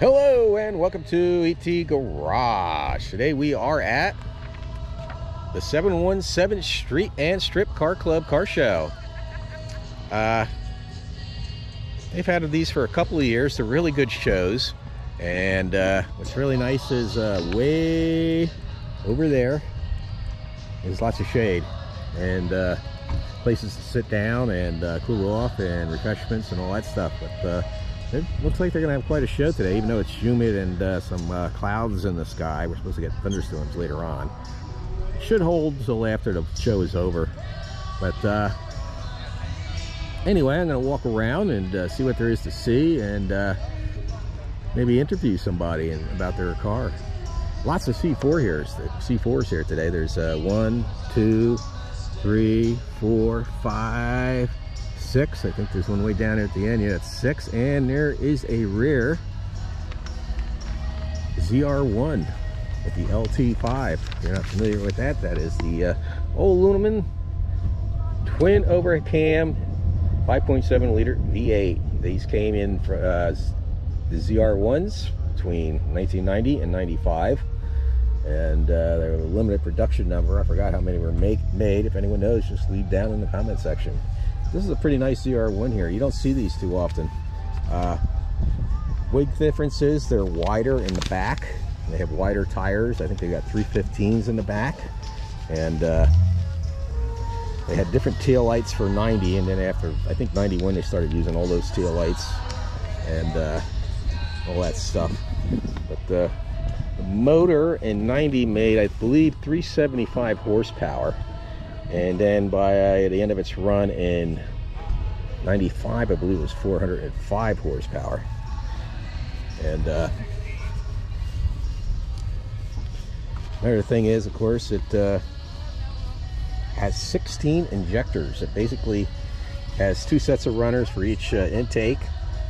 Hello and welcome to ET Garage. Today we are at the 717 Street and Strip Car Club Car Show. They've had these for a couple of years. They're really good shows. And what's really nice is way over there there's lots of shade and places to sit down and cool off and refreshments and all that stuff. But it looks like they're going to have quite a show today, even though it's humid and some clouds in the sky. We're supposed to get thunderstorms later on. It should hold until after the show is over. But anyway, I'm going to walk around and see what there is to see and maybe interview somebody about their car. Lots of C4s here today. There's 1, 2, 3, 4, 5, 6. I think there's one way down there at the end. Yeah, that's 6. And there is a rear ZR1 with the LT5. If you're not familiar with that, that is the old aluminum twin overhead cam 5.7 liter V8. These came in for the ZR1s between 1990 and 95. And they're a limited production number. I forgot how many were made. If anyone knows, just leave down in the comment section. This is a pretty nice ZR1 here. You don't see these too often. Big difference is they're wider in the back. They have wider tires. I think they got 315s in the back. And they had different tail lights for 90, and then after, I think 91, they started using all those tail lights and all that stuff. But the motor in 90 made, I believe, 375 horsepower. And then by the end of its run in 95, I believe it was 405 horsepower. And another thing is, of course, it has 16 injectors. It basically has 2 sets of runners for each intake.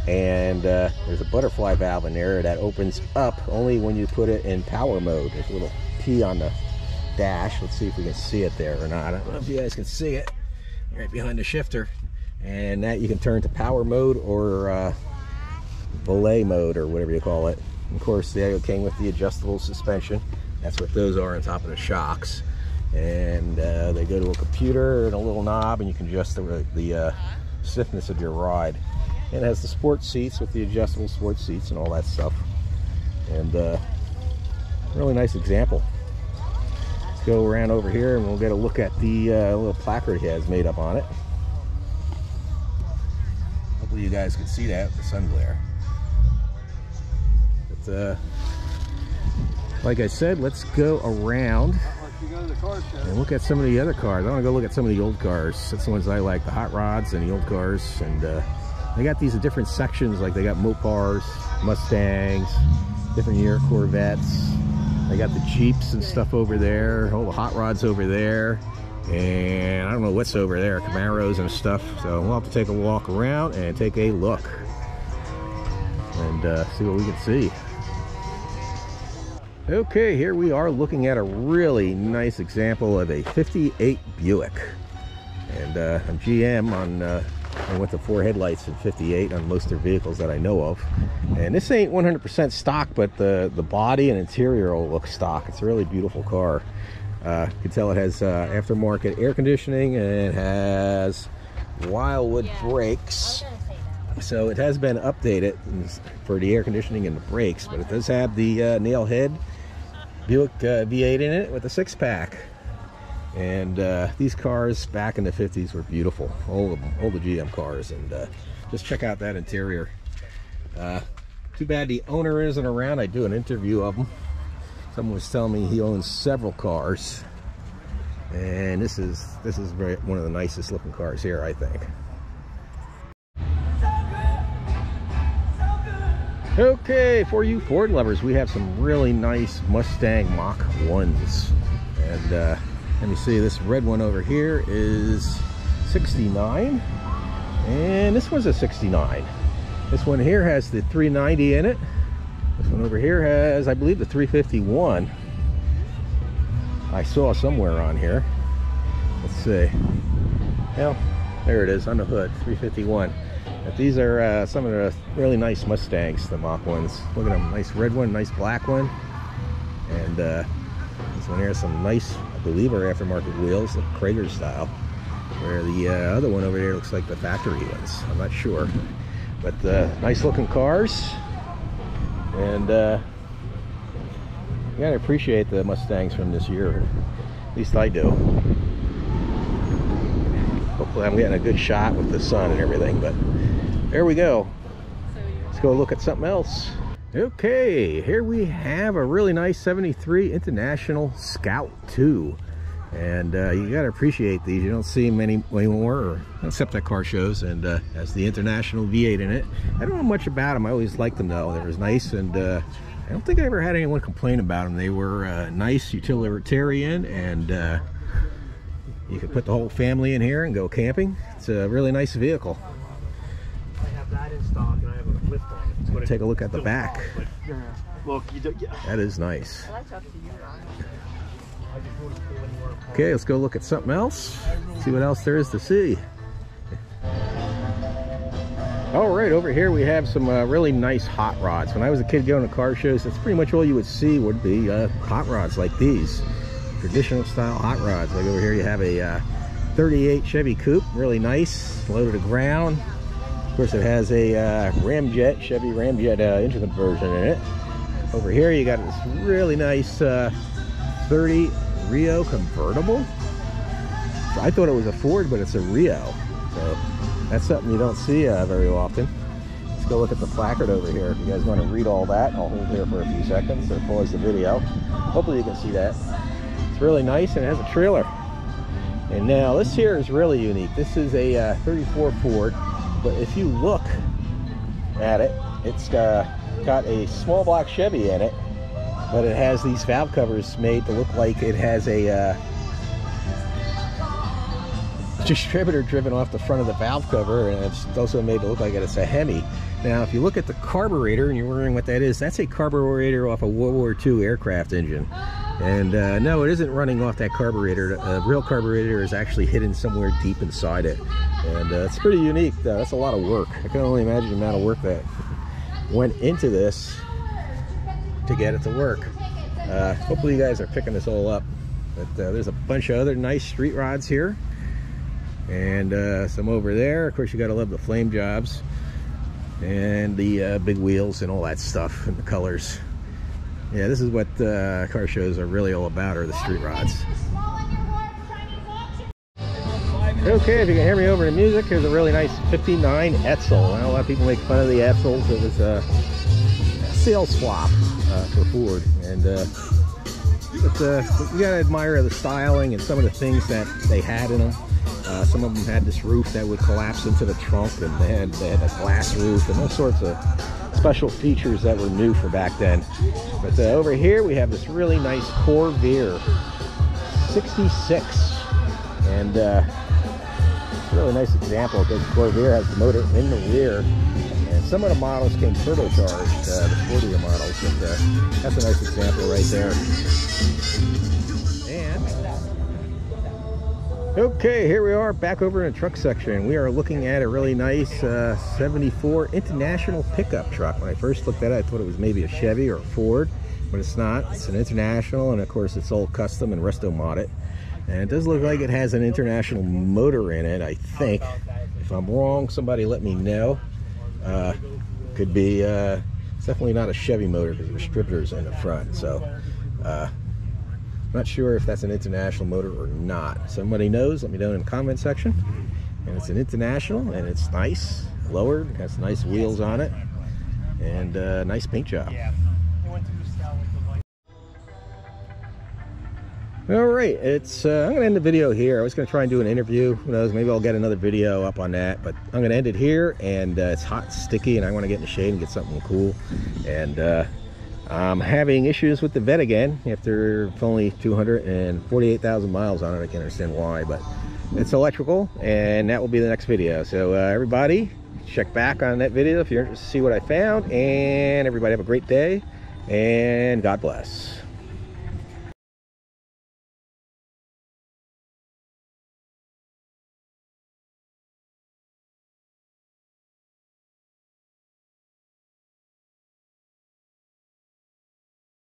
And there's a butterfly valve in there that opens up only when you put it in power mode. There's a little P on the dash. Let's see if we can see it there or not. I don't know if you guys can see it right behind the shifter. And that you can turn to power mode or belay mode or whatever you call it. Of course, they came with the adjustable suspension. That's what those are on top of the shocks. And they go to a computer and a little knob, and you can adjust the stiffness of your ride. And it has the sports seats with the adjustable sports seats and all that stuff. And really nice example. Let's go around over here and we'll get a look at the little placard he has made up on it. Hopefully you guys can see that with the sun glare. But like I said, let's go around and look at some of the other cars. I want to go look at some of the old cars. That's the ones I like, the hot rods and the old cars. And they got these in different sections, like they got Mopars, Mustangs, different year Corvettes. They got the Jeeps and stuff over there, all the hot rods over there, and I don't know what's over there, Camaros and stuff. So we'll have to take a walk around and take a look and see what we can see. Okay, here we are looking at a really nice example of a 58 Buick. And I'm GM on I went to 4 headlights in 58 on most of their vehicles that I know of. And this ain't 100% stock, but the body and interior all look stock. It's a really beautiful car. You can tell it has aftermarket air conditioning, and it has Wildwood brakes. So it has been updated for the air conditioning and the brakes, but it does have the nail head Buick V8 in it with a 6-pack. And these cars back in the 50s were beautiful, all of them, all the GM cars. And just check out that interior. Too bad the owner isn't around. I do an interview of him. Someone was telling me he owns several cars, and this is one of the nicest looking cars here, I think. Okay, for you Ford lovers, we have some really nice Mustang Mach 1s. And let me see, this red one over here is 69, and this one's a 69. This one here has the 390 in it. This one over here has, I believe, the 351. I saw somewhere on here. Let's see. Well, there it is on the hood, 351. But these are some of the really nice Mustangs, the Mach ones. Look at them, nice red one, nice black one. And this one here has some nice, I believe, are aftermarket wheels, like Krager style. Where the other one over here looks like the factory ones. I'm not sure. But nice looking cars. And you gotta appreciate the Mustangs from this year. At least I do. Hopefully I'm getting a good shot with the sun and everything, but there we go. Let's go look at something else. Okay, here we have a really nice 73 International Scout 2. And you gotta appreciate these. You don't see them anymore, except at car shows, and has the International V8 in it. I don't know much about them. I always liked them though. They were nice, and I don't think I ever had anyone complain about them. They were nice, utilitarian, and you can put the whole family in here and go camping. It's a really nice vehicle. I have that in stock, and I have a lift on it. Take a look at the back. Look, that is nice. Okay, let's go look at something else. See what else there is to see. All right, over here we have some really nice hot rods. When I was a kid going to car shows, that's pretty much all you would see would be hot rods like these. Traditional style hot rods. Like over here you have a 38 Chevy Coupe, really nice, low to the ground. Of course it has a Ramjet, Chevy Ramjet engine conversion in it. Over here you got this really nice 30 Rio convertible. So I thought it was a Ford, but it's a Rio. So that's something you don't see very often. Let's go look at the placard over here. If you guys want to read all that, I'll hold here for a few seconds or pause the video. Hopefully you can see that. It's really nice, and it has a trailer. And now this here is really unique. This is a 34 Ford, but if you look at it, it's got a small block Chevy in it, but it has these valve covers made to look like it has a distributor driven off the front of the valve cover, and it's also made to look like it's a Hemi. Now if you look at the carburetor and you're wondering what that is, that's a carburetor off a World War II aircraft engine. And no, it isn't running off that carburetor. The real carburetor is actually hidden somewhere deep inside it. And it's pretty unique though. That's a lot of work. I can only imagine the amount of work that went into this to get it to work. Hopefully you guys are picking this all up. But there's a bunch of other nice street rods here. And some over there. Of course you gotta love the flame jobs. And the big wheels and all that stuff and the colors. Yeah, this is what car shows are really all about, are the street rods. Okay, if you can hear me over the music, here's a really nice 59 Etzel. Now, a lot of people make fun of the Etzels. It was a sales swap for Ford. And you gotta admire the styling and some of the things that they had in them. Some of them had this roof that would collapse into the trunk, and they had a glass roof and all sorts of special features that were new for back then. But over here we have this really nice Corvair 66, and it's a really nice example because Corvair has the motor in the rear, and some of the models came turbocharged, the sportier models, but that's a nice example right there. And okay, here we are back over in the truck section. We are looking at a really nice 74 International pickup truck. When I first looked at it, I thought it was maybe a Chevy or a Ford, but it's not. It's an International, and of course it's all custom and resto modded. And it does look like it has an International motor in it, I think. If I'm wrong, somebody let me know. Could be, it's definitely not a Chevy motor because there's distributors in the front. So, not sure if that's an International motor or not. Somebody knows, let me know in the comment section. And it's an International, and it's nice, lowered, has nice wheels on it, and nice paint job. All right, it's I'm gonna end the video here. I was gonna try and do an interview. Who knows, maybe I'll get another video up on that, but I'm gonna end it here. And it's hot and sticky, and I want to get in the shade and get something cool. And I'm having issues with the vet again after only 248,000 miles on it. I can't understand why, but it's electrical, and that will be the next video. So everybody, check back on that video if you're interested to see what I found. And everybody have a great day, and God bless.